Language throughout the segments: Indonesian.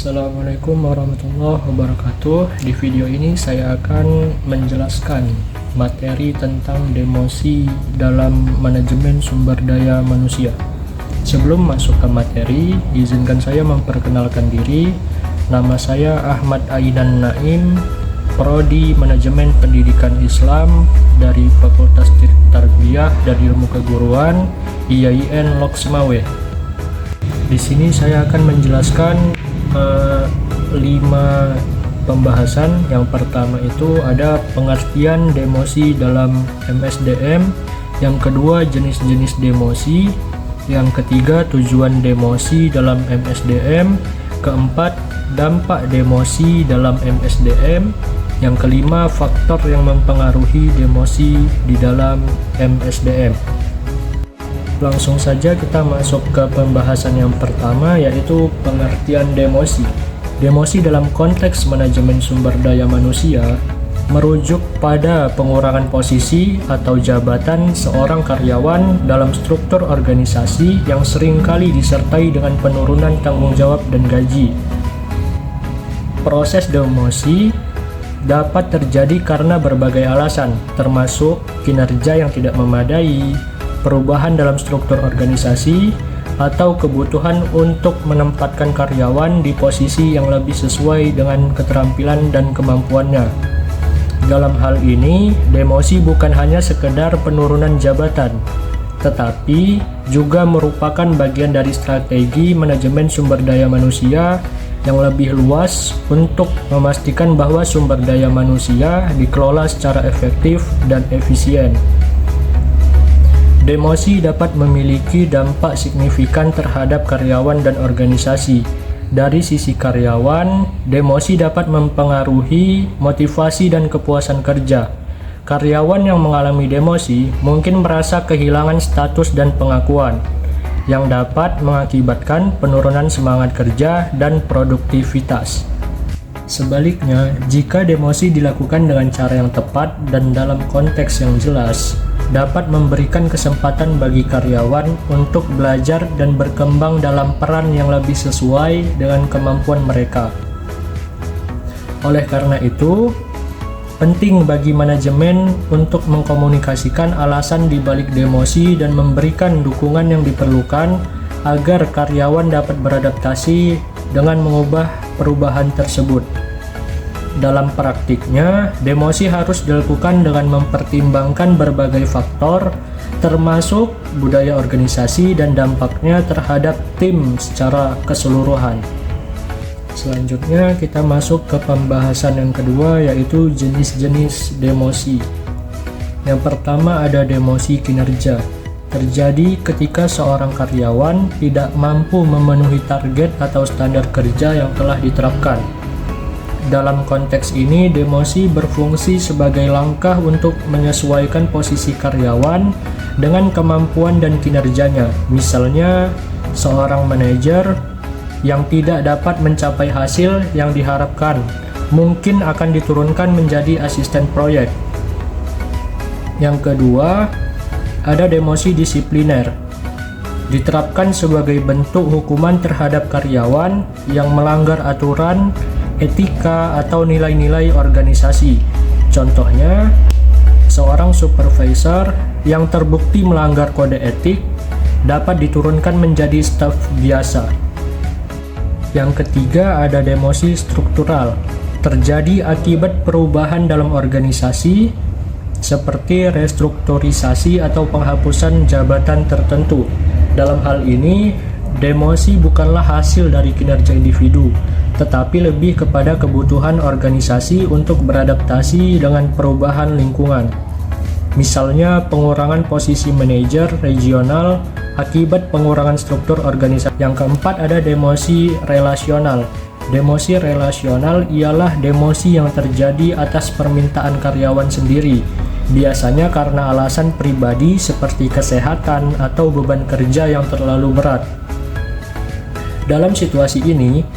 Assalamualaikum warahmatullahi wabarakatuh. Di video ini saya akan menjelaskan materi tentang demosi dalam manajemen sumber daya manusia. Sebelum masuk ke materi, izinkan saya memperkenalkan diri. Nama saya Ahmad Ainan Naim, Prodi Manajemen Pendidikan Islam dari Fakultas Tarbiyah dan Ilmu Keguruan IAIN Loksmawe. Di sini saya akan menjelaskan 5 pembahasan. Yang pertama itu ada pengertian demosi dalam MSDM, yang kedua jenis-jenis demosi, yang ketiga tujuan demosi dalam MSDM, keempat dampak demosi dalam MSDM, yang kelima faktor yang mempengaruhi demosi di dalam MSDM. Langsung saja kita masuk ke pembahasan yang pertama, yaitu pengertian demosi. Demosi dalam konteks manajemen sumber daya manusia merujuk pada pengurangan posisi atau jabatan seorang karyawan dalam struktur organisasi yang seringkali disertai dengan penurunan tanggung jawab dan gaji. Proses demosi dapat terjadi karena berbagai alasan, termasuk kinerja yang tidak memadai, perubahan dalam struktur organisasi, atau kebutuhan untuk menempatkan karyawan di posisi yang lebih sesuai dengan keterampilan dan kemampuannya. Dalam hal ini, demosi bukan hanya sekedar penurunan jabatan, tetapi juga merupakan bagian dari strategi manajemen sumber daya manusia yang lebih luas untuk memastikan bahwa sumber daya manusia dikelola secara efektif dan efisien. Demosi dapat memiliki dampak signifikan terhadap karyawan dan organisasi. Dari sisi karyawan, demosi dapat mempengaruhi motivasi dan kepuasan kerja. Karyawan yang mengalami demosi mungkin merasa kehilangan status dan pengakuan, yang dapat mengakibatkan penurunan semangat kerja dan produktivitas. Sebaliknya, jika demosi dilakukan dengan cara yang tepat dan dalam konteks yang jelas, dapat memberikan kesempatan bagi karyawan untuk belajar dan berkembang dalam peran yang lebih sesuai dengan kemampuan mereka. Oleh karena itu, penting bagi manajemen untuk mengkomunikasikan alasan di balik demosi dan memberikan dukungan yang diperlukan agar karyawan dapat beradaptasi dengan mengubah perubahan tersebut. Dalam praktiknya, demosi harus dilakukan dengan mempertimbangkan berbagai faktor, termasuk budaya organisasi dan dampaknya terhadap tim secara keseluruhan. Selanjutnya, kita masuk ke pembahasan yang kedua, yaitu jenis-jenis demosi. Yang pertama ada demosi kinerja. Terjadi ketika seorang karyawan tidak mampu memenuhi target atau standar kerja yang telah diterapkan. Dalam konteks ini, demosi berfungsi sebagai langkah untuk menyesuaikan posisi karyawan dengan kemampuan dan kinerjanya. Misalnya, seorang manajer yang tidak dapat mencapai hasil yang diharapkan mungkin akan diturunkan menjadi asisten proyek. Yang kedua, ada demosi disipliner. Diterapkan sebagai bentuk hukuman terhadap karyawan yang melanggar aturan, etika, atau nilai-nilai organisasi. Contohnya, seorang supervisor yang terbukti melanggar kode etik dapat diturunkan menjadi staf biasa. Yang ketiga ada demosi struktural. Terjadi akibat perubahan dalam organisasi seperti restrukturisasi atau penghapusan jabatan tertentu. Dalam hal ini, demosi bukanlah hasil dari kinerja individu, tetapi lebih kepada kebutuhan organisasi untuk beradaptasi dengan perubahan lingkungan. Misalnya, pengurangan posisi manajer regional akibat pengurangan struktur organisasi. Yang keempat ada demosi relasional. Demosi relasional ialah demosi yang terjadi atas permintaan karyawan sendiri, biasanya karena alasan pribadi seperti kesehatan atau beban kerja yang terlalu berat. Dalam situasi ini,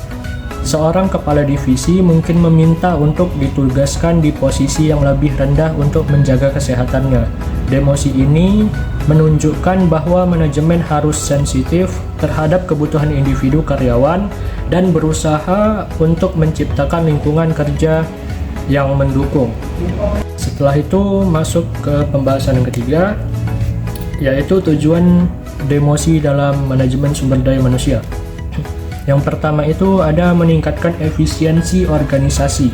seorang kepala divisi mungkin meminta untuk ditugaskan di posisi yang lebih rendah untuk menjaga kesehatannya. Demosi ini menunjukkan bahwa manajemen harus sensitif terhadap kebutuhan individu karyawan dan berusaha untuk menciptakan lingkungan kerja yang mendukung. Setelah itu masuk ke pembahasan yang ketiga, yaitu tujuan demosi dalam manajemen sumber daya manusia. Yang pertama itu ada meningkatkan efisiensi organisasi.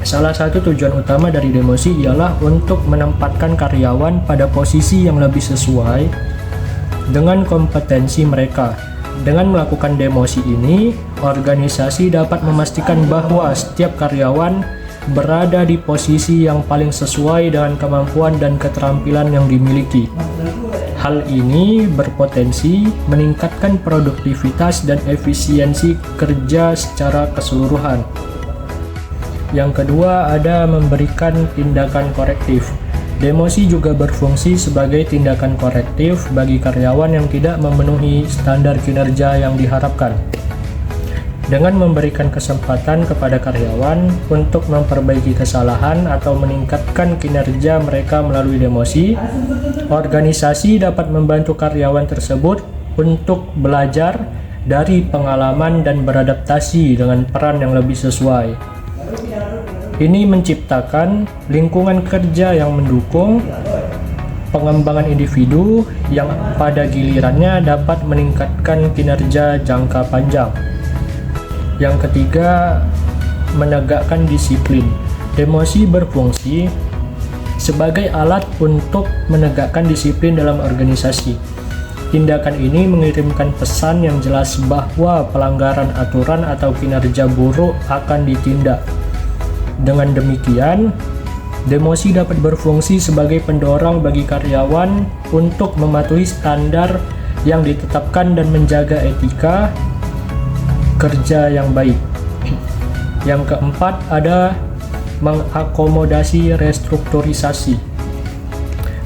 Salah satu tujuan utama dari demosi ialah untuk menempatkan karyawan pada posisi yang lebih sesuai dengan kompetensi mereka. Dengan melakukan demosi ini, organisasi dapat memastikan bahwa setiap karyawan berada di posisi yang paling sesuai dengan kemampuan dan keterampilan yang dimiliki. Hal ini berpotensi meningkatkan produktivitas dan efisiensi kerja secara keseluruhan. Yang kedua ada memberikan tindakan korektif. Demosi juga berfungsi sebagai tindakan korektif bagi karyawan yang tidak memenuhi standar kinerja yang diharapkan. Dengan memberikan kesempatan kepada karyawan untuk memperbaiki kesalahan atau meningkatkan kinerja mereka melalui demosi, organisasi dapat membantu karyawan tersebut untuk belajar dari pengalaman dan beradaptasi dengan peran yang lebih sesuai. Ini menciptakan lingkungan kerja yang mendukung pengembangan individu yang pada gilirannya dapat meningkatkan kinerja jangka panjang. Yang ketiga, menegakkan disiplin. Demosi berfungsi sebagai alat untuk menegakkan disiplin dalam organisasi. Tindakan ini mengirimkan pesan yang jelas bahwa pelanggaran aturan atau kinerja buruk akan ditindak. Dengan demikian, demosi dapat berfungsi sebagai pendorong bagi karyawan untuk mematuhi standar yang ditetapkan dan menjaga etika kerja yang baik. Yang keempat ada mengakomodasi restrukturisasi.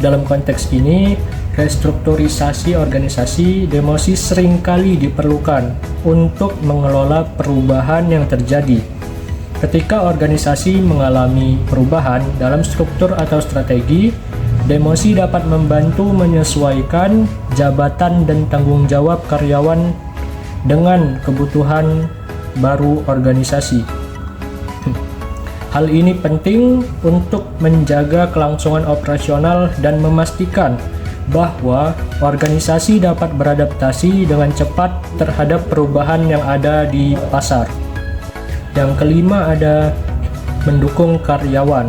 Dalam konteks ini, restrukturisasi organisasi, demosi seringkali diperlukan untuk mengelola perubahan yang terjadi. Ketika organisasi mengalami perubahan dalam struktur atau strategi, demosi dapat membantu menyesuaikan jabatan dan tanggung jawab karyawan dengan kebutuhan baru organisasi. Hal ini penting untuk menjaga kelangsungan operasional dan memastikan bahwa organisasi dapat beradaptasi dengan cepat terhadap perubahan yang ada di pasar. Yang kelima ada mendukung karyawan.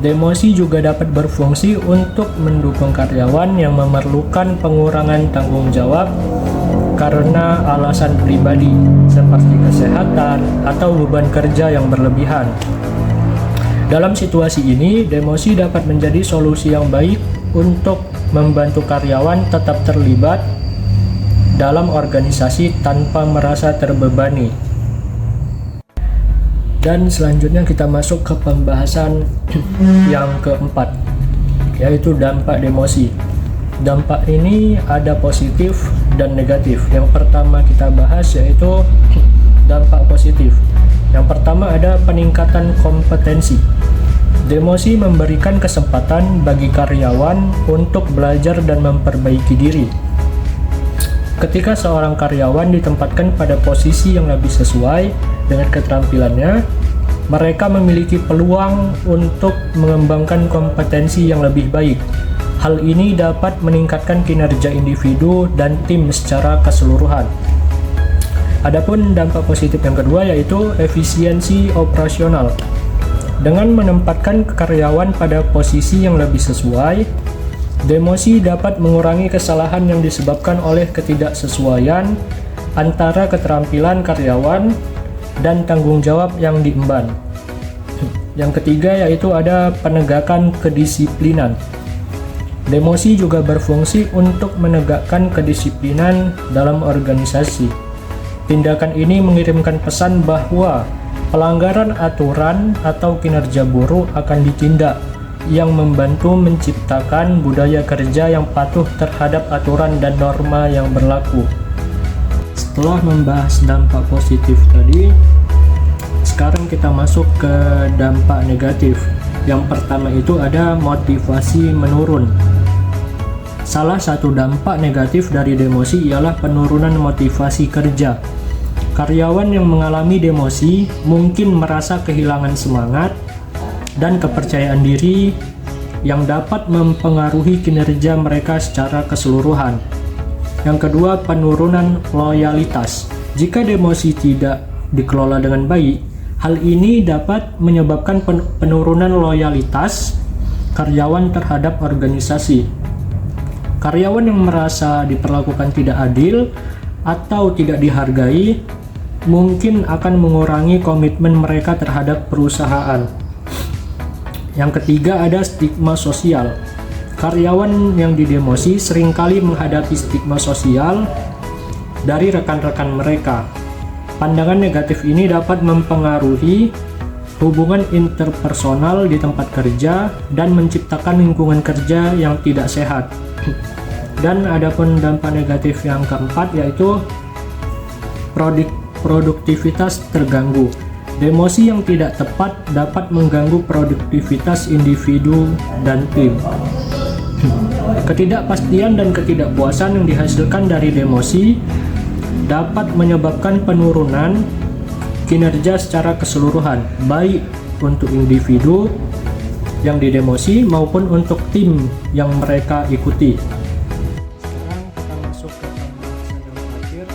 Demosi juga dapat berfungsi untuk mendukung karyawan yang memerlukan pengurangan tanggung jawab karena alasan pribadi seperti kesehatan atau beban kerja yang berlebihan. Dalam situasi ini, demosi dapat menjadi solusi yang baik untuk membantu karyawan tetap terlibat dalam organisasi tanpa merasa terbebani. Dan selanjutnya kita masuk ke pembahasan yang keempat, yaitu dampak demosi. Dampak ini ada positif dan negatif. Yang pertama kita bahas yaitu dampak positif. Yang pertama ada peningkatan kompetensi. Demosi memberikan kesempatan bagi karyawan untuk belajar dan memperbaiki diri. Ketika seorang karyawan ditempatkan pada posisi yang lebih sesuai dengan keterampilannya, mereka memiliki peluang untuk mengembangkan kompetensi yang lebih baik. Hal ini dapat meningkatkan kinerja individu dan tim secara keseluruhan. Adapun dampak positif yang kedua yaitu efisiensi operasional. Dengan menempatkan karyawan pada posisi yang lebih sesuai, demosi dapat mengurangi kesalahan yang disebabkan oleh ketidaksesuaian antara keterampilan karyawan dan tanggung jawab yang diemban. Yang ketiga yaitu ada penegakan kedisiplinan. Demosi juga berfungsi untuk menegakkan kedisiplinan dalam organisasi. Tindakan ini mengirimkan pesan bahwa pelanggaran aturan atau kinerja buruk akan ditindak, yang membantu menciptakan budaya kerja yang patuh terhadap aturan dan norma yang berlaku. Setelah membahas dampak positif tadi, sekarang kita masuk ke dampak negatif. Yang pertama itu ada motivasi menurun. Salah satu dampak negatif dari demosi ialah penurunan motivasi kerja. Karyawan yang mengalami demosi mungkin merasa kehilangan semangat dan kepercayaan diri yang dapat mempengaruhi kinerja mereka secara keseluruhan. Yang kedua, penurunan loyalitas. Jika demosi tidak dikelola dengan baik, hal ini dapat menyebabkan penurunan loyalitas karyawan terhadap organisasi. Karyawan yang merasa diperlakukan tidak adil atau tidak dihargai mungkin akan mengurangi komitmen mereka terhadap perusahaan. Yang ketiga, ada stigma sosial. Karyawan yang didemosi seringkali menghadapi stigma sosial dari rekan-rekan mereka. Pandangan negatif ini dapat mempengaruhi hubungan interpersonal di tempat kerja dan menciptakan lingkungan kerja yang tidak sehat. Dan adapun dampak negatif yang keempat yaitu produktivitas terganggu. Demosi yang tidak tepat dapat mengganggu produktivitas individu dan tim. Ketidakpastian dan ketidakpuasan yang dihasilkan dari demosi dapat menyebabkan penurunan kinerja secara keseluruhan, baik untuk individu yang didemosi maupun untuk tim yang mereka ikuti. Sekarang kita masuk ke pembahasan yang terakhir,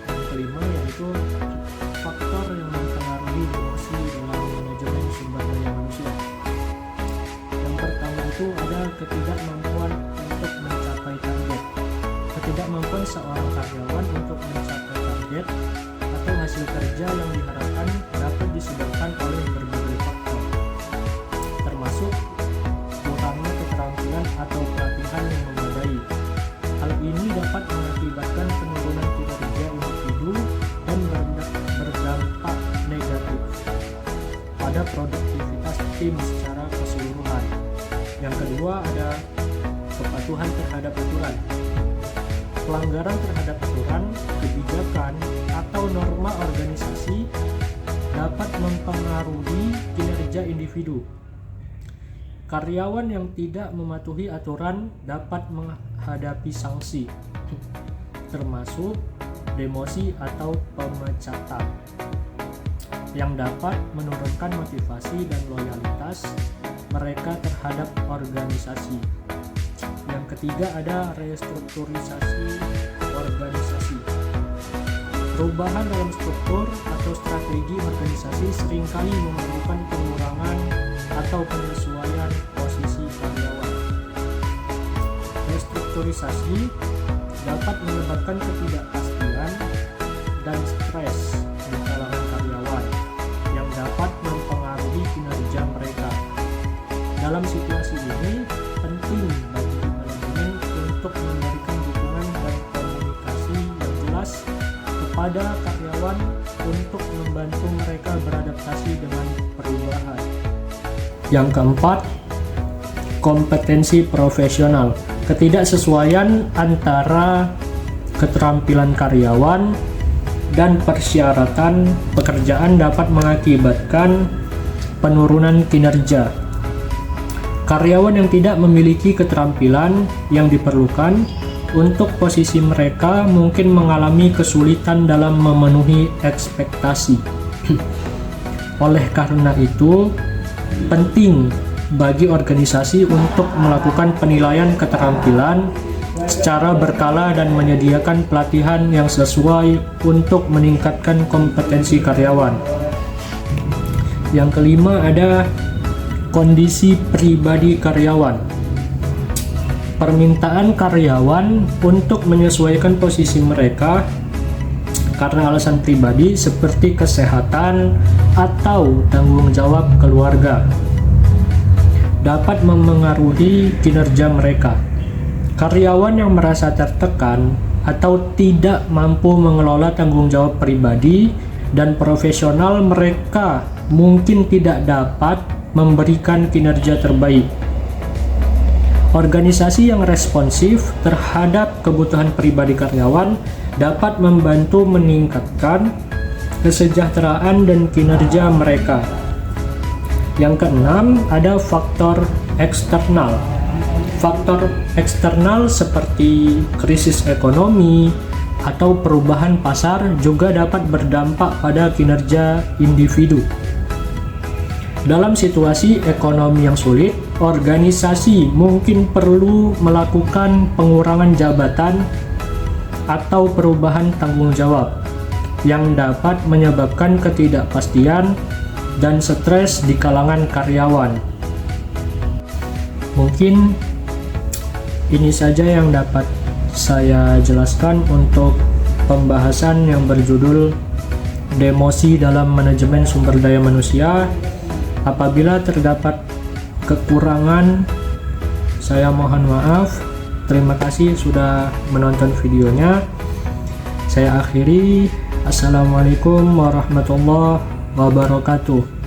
yang kelima, yaitu faktor yang mempengaruhi demosi dalam manajemen sumber daya manusia. Yang pertama itu ada ketidakmampuan untuk mencapai target. Ketidakmampuan seorang karyawan untuk mencapai target atau hasil kerja yang diharapkan dapat disebabkan oleh berbagai faktor, termasuk kurangnya keterampilan atau pelatihan yang memadai. Hal ini dapat mengakibatkan penurunan kinerja individu dan berdampak negatif pada produktivitas tim secara keseluruhan. Yang kedua ada kepatuhan terhadap aturan. Pelanggaran terhadap aturan, kebijakan, atau norma organisasi dapat mempengaruhi kinerja individu. Karyawan yang tidak mematuhi aturan dapat menghadapi sanksi, termasuk demosi atau pemecatan, yang dapat menurunkan motivasi dan loyalitas mereka terhadap organisasi. Yang ketiga ada restrukturisasi organisasi. Perubahan dalam struktur atau strategi organisasi seringkali memerlukan pengurangan atau penyesuaian posisi karyawan. Restrukturisasi dapat menyebabkan ketidakpastian dan stres di kalangan karyawan yang dapat mempengaruhi kinerja mereka. Dalam situasi ini, penting bagi manajemen untuk memberikan dukungan dan komunikasi yang jelas kepada karyawan untuk membantu mereka beradaptasi dengan perubahan. Yang keempat, kompetensi profesional. Ketidaksesuaian antara keterampilan karyawan dan persyaratan pekerjaan dapat mengakibatkan penurunan kinerja. Karyawan yang tidak memiliki keterampilan yang diperlukan untuk posisi mereka mungkin mengalami kesulitan dalam memenuhi ekspektasi. Oleh karena itu, penting bagi organisasi untuk melakukan penilaian keterampilan secara berkala dan menyediakan pelatihan yang sesuai untuk meningkatkan kompetensi karyawan. Yang kelima ada kondisi pribadi karyawan. Permintaan karyawan untuk menyesuaikan posisi mereka karena alasan pribadi seperti kesehatan atau tanggung jawab keluarga dapat memengaruhi kinerja mereka. Karyawan yang merasa tertekan atau tidak mampu mengelola tanggung jawab pribadi dan profesional mereka mungkin tidak dapat memberikan kinerja terbaik. Organisasi yang responsif terhadap kebutuhan pribadi karyawan dapat membantu meningkatkan kesejahteraan dan kinerja mereka. Yang keenam, ada faktor eksternal. Faktor eksternal seperti krisis ekonomi atau perubahan pasar juga dapat berdampak pada kinerja individu. Dalam situasi ekonomi yang sulit, organisasi mungkin perlu melakukan pengurangan jabatan atau perubahan tanggung jawab yang dapat menyebabkan ketidakpastian dan stres di kalangan karyawan. Mungkin ini saja yang dapat saya jelaskan untuk pembahasan yang berjudul demosi dalam manajemen sumber daya manusia. Apabila terdapat kekurangan, saya mohon maaf. Terima kasih sudah menonton videonya. Saya akhiri. Assalamualaikum warahmatullahi wabarakatuh.